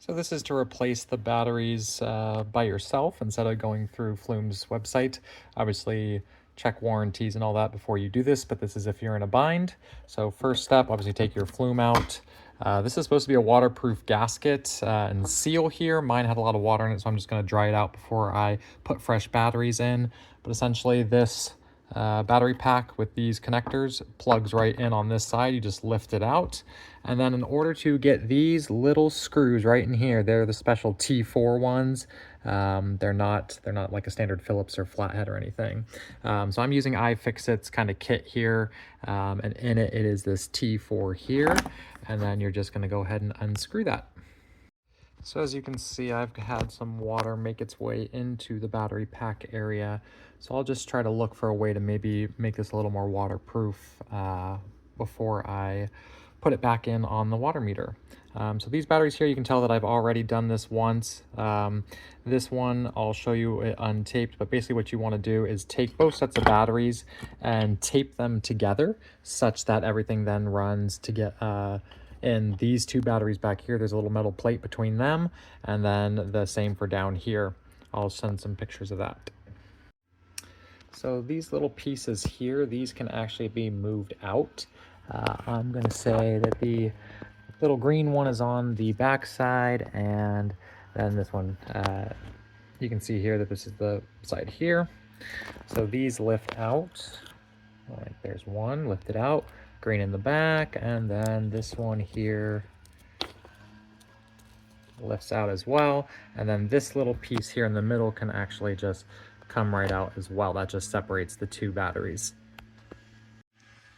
So this is to replace the batteries by yourself instead of going through Flume's website. Obviously, check warranties and all that before you do this, but this is if you're in a bind. So first step, obviously take your Flume out. This is supposed to be a waterproof gasket and seal here. Mine had a lot of water in it, so I'm just going to dry it out before I put fresh batteries in. But essentially this battery pack with these connectors plugs right in on this side. You just lift it out, and then in order to get these little screws right in here, they're the special T4 ones. They're not like a standard Phillips or flathead or anything. So I'm using iFixit's kind of kit here, and in it is this T4 here, and then you're just going to go ahead and unscrew that. So as you can see, I've had some water make its way into the battery pack area. So I'll just try to look for a way to maybe make this a little more waterproof before I put it back in on the water meter. So these batteries here, you can tell that I've already done this once. This one, I'll show you it untaped, but basically what you want to do is take both sets of batteries and tape them together such that everything then runs to get in these two batteries back here. There's a little metal plate between them, and then the same for down here. I'll send some pictures of that. So these little pieces here, these can actually be moved out. I'm going to say that the little green one is on the back side, and then this one, you can see here that this is the side here. So these lift out. All right, there's one lifted out, green in the back, and then this one here lifts out as well. And then this little piece here in the middle can actually just come right out as well. That just separates the two batteries.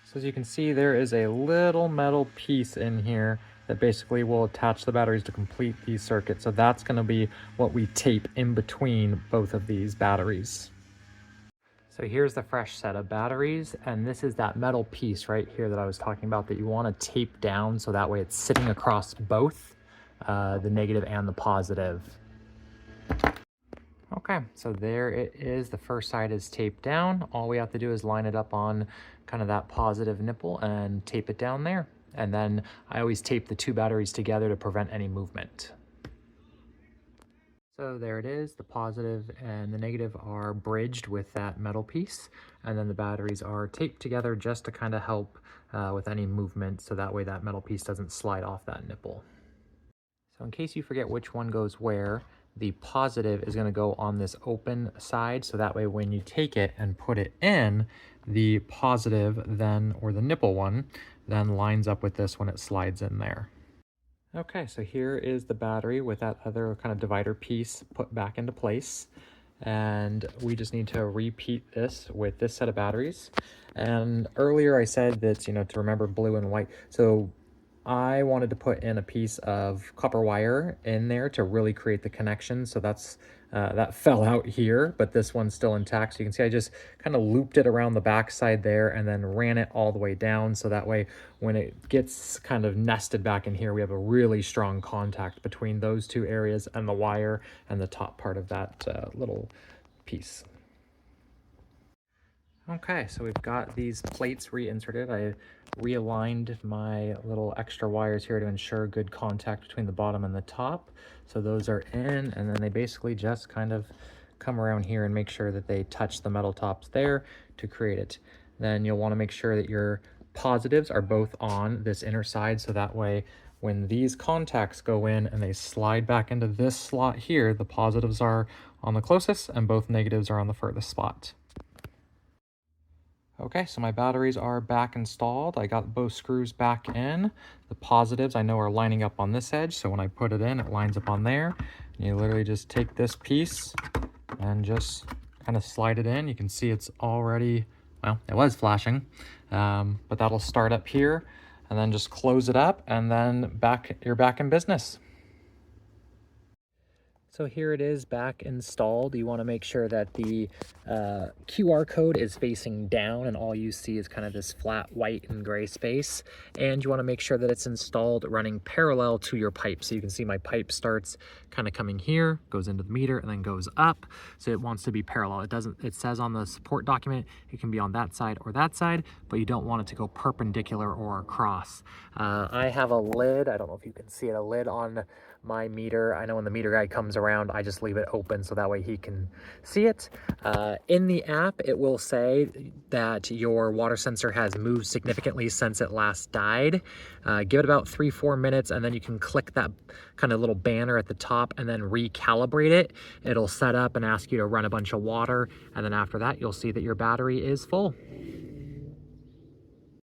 So as you can see, there is a little metal piece in here that basically will attach the batteries to complete these circuits. So that's going to be what we tape in between both of these batteries. So here's the fresh set of batteries, and this is that metal piece right here that I was talking about that you want to tape down so that way it's sitting across both the negative and the positive. Okay, so there it is. The first side is taped down. All we have to do is line it up on kind of that positive nipple and tape it down there. And then I always tape the two batteries together to prevent any movement. So there it is. The positive and the negative are bridged with that metal piece, and then the batteries are taped together just to kind of help with any movement, so that way that metal piece doesn't slide off that nipple. So in case you forget which one goes where, the positive is going to go on this open side, so that way when you take it and put it in, the positive then, or the nipple one, then lines up with this when it slides in there. Okay, so here is the battery with that other kind of divider piece put back into place. And we just need to repeat this with this set of batteries. And earlier I said that, you know, to remember blue and white. So I wanted to put in a piece of copper wire in there to really create the connection. So that's that fell out here, but this one's still intact. So you can see I just kind of looped it around the back side there and then ran it all the way down. So that way when it gets kind of nested back in here, we have a really strong contact between those two areas and the wire and the top part of that little piece. Okay, so we've got these plates reinserted. I realigned my little extra wires here to ensure good contact between the bottom and the top. So those are in, and then they basically just kind of come around here and make sure that they touch the metal tops there to create it. Then you'll want to make sure that your positives are both on this inner side, so that way when these contacts go in and they slide back into this slot here, the positives are on the closest and both negatives are on the furthest spot. Okay, so my batteries are back installed. I got both screws back in. The positives I know are lining up on this edge, so when I put it in, it lines up on there. And you literally just take this piece and just kind of slide it in. You can see it's already, well, it was flashing, but that'll start up here and then just close it up, and then you're back in business. So here it is back installed. You want to make sure that the QR code is facing down and all you see is kind of this flat white and gray space. And you want to make sure that it's installed running parallel to your pipe. So you can see my pipe starts kind of coming here, goes into the meter, and then goes up. So it wants to be parallel. It says on the support document, it can be on that side or that side, but you don't want it to go perpendicular or across. I have a lid. I don't know if you can see it, a lid on my meter. I know when the meter guy comes around, I just leave it open so that way he can see it. In the app, it will say that your water sensor has moved significantly since it last died. Give it about 3-4 minutes, and then you can click that kind of little banner at the top and then recalibrate it. It'll set up and ask you to run a bunch of water, and then after that, you'll see that your battery is full.